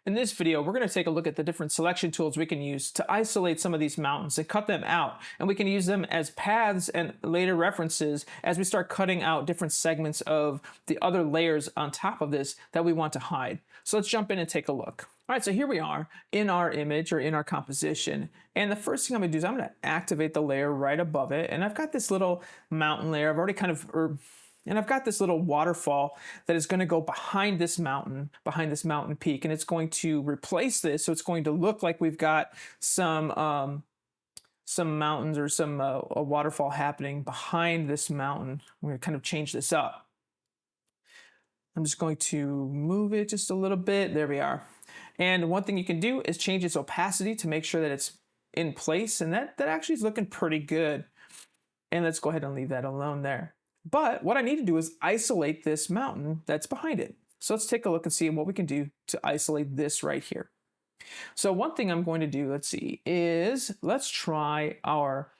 In this video, we're going to take a look at the different selection tools we can use to isolate some of these mountains and cut them out. And we can use them as paths and later references as we start cutting out different segments of the other layers on top of this that we want to hide. So let's jump in and take a look. All right, so here we are in our image or in our composition. And the first thing I'm going to do is I'm going to activate the layer right above it. And I've got this little mountain layer. I've already and I've got this little waterfall that is going to go behind this mountain peak, and it's going to replace this. So it's going to look like we've got some mountains or a waterfall happening behind this mountain. We're going to kind of change this up. I'm just going to move it just a little bit. There we are. And one thing you can do is change its opacity to make sure that it's in place, and that actually is looking pretty good. And let's go ahead and leave that alone there. But what I need to do is isolate this mountain that's behind it. So let's take a look and see what we can do to isolate this right here. So one thing I'm going to do, is let's try our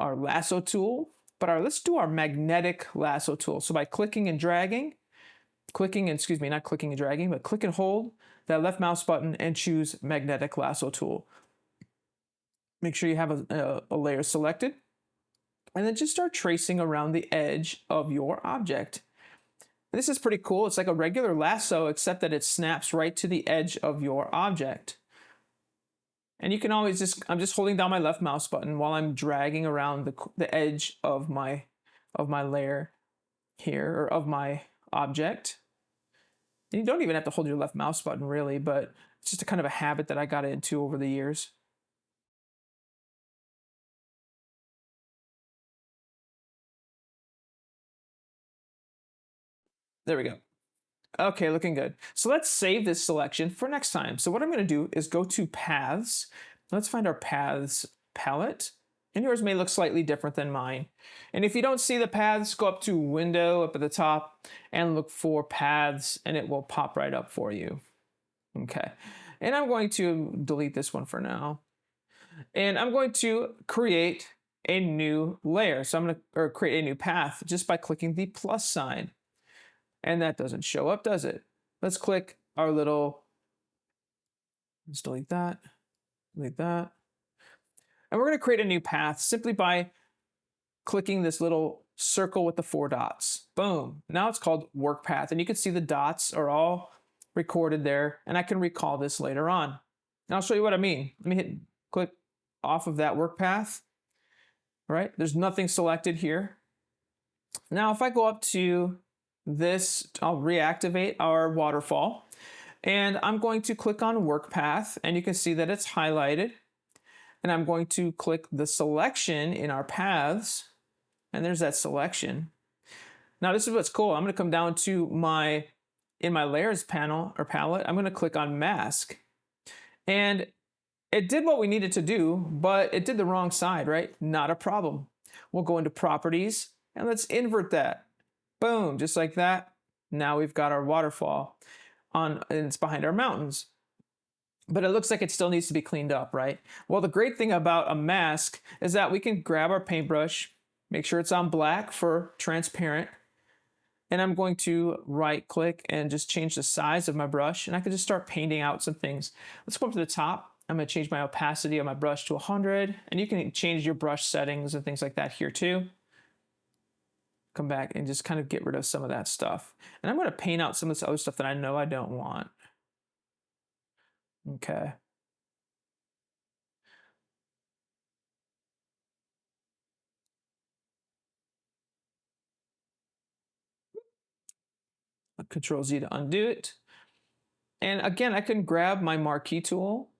lasso tool, but let's do our magnetic lasso tool. So by clicking and dragging, click and hold that left mouse button and choose magnetic lasso tool. Make sure you have a layer selected. And then just start tracing around the edge of your object. And this is pretty cool. It's like a regular lasso, except that it snaps right to the edge of your object. And you can always I'm just holding down my left mouse button while I'm dragging around the edge of my layer here, or of my object. And you don't even have to hold your left mouse button really, but it's just a kind of a habit that I got into over the years. There we go. Okay, looking good. So let's save this selection for next time. So what I'm going to do is go to Paths. Let's find our Paths palette. And yours may look slightly different than mine. And if you don't see the paths, go up to Window up at the top and look for Paths, and it will pop right up for you. Okay. And I'm going to delete this one for now. And I'm going to create a new layer. So I'm going to create a new path just by clicking the plus sign. And that doesn't show up, does it? Let's click our let's delete that, delete that. And we're going to create a new path simply by clicking this little circle with the 4 dots. Boom. Now it's called work path. And you can see the dots are all recorded there. And I can recall this later on. And I'll show you what I mean. Let me click off of that work path. All right. There's nothing selected here. Now, if I go up to this, I'll reactivate our waterfall, and I'm going to click on work path, and you can see that it's highlighted, and I'm going to click the selection in our paths, and there's that selection. Now this is what's cool. I'm going to come down to in my layers panel or palette, I'm going to click on mask, and it did what we needed to do, but it did the wrong side, right? Not a problem. We'll go into properties, and let's invert that. Boom, just like that. Now we've got our waterfall and it's behind our mountains. But it looks like it still needs to be cleaned up, right? Well, the great thing about a mask is that we can grab our paintbrush, make sure it's on black for transparent, and I'm going to right click and just change the size of my brush, and I can just start painting out some things. Let's go up to the top. I'm going to change my opacity of my brush to 100, and you can change your brush settings and things like that here too. Come back and just kind of get rid of some of that stuff. And I'm going to paint out some of this other stuff that I know I don't want. Okay. Control Z to undo it. And again, I can grab my marquee tool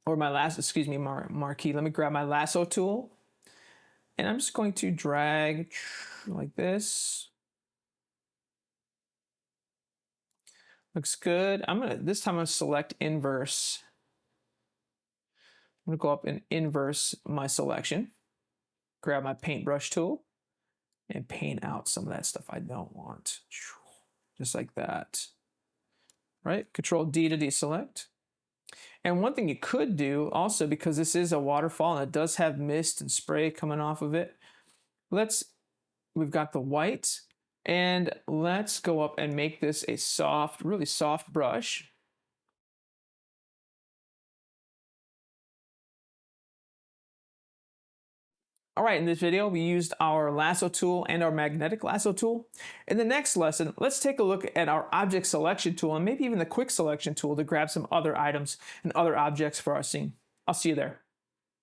or my marquee. Let me grab my lasso tool. And I'm just going to drag like this. Looks good. This time I'm going to select inverse. I'm going to go up and inverse my selection. Grab my paintbrush tool and paint out some of that stuff I don't want. Just like that. Right? Control D to deselect. And one thing you could do also, because this is a waterfall and it does have mist and spray coming off of it, we've got the white, and let's go up and make this a soft, really soft brush. All right, in this video, we used our lasso tool and our magnetic lasso tool. In the next lesson, let's take a look at our object selection tool and maybe even the quick selection tool to grab some other items and other objects for our scene. I'll see you there.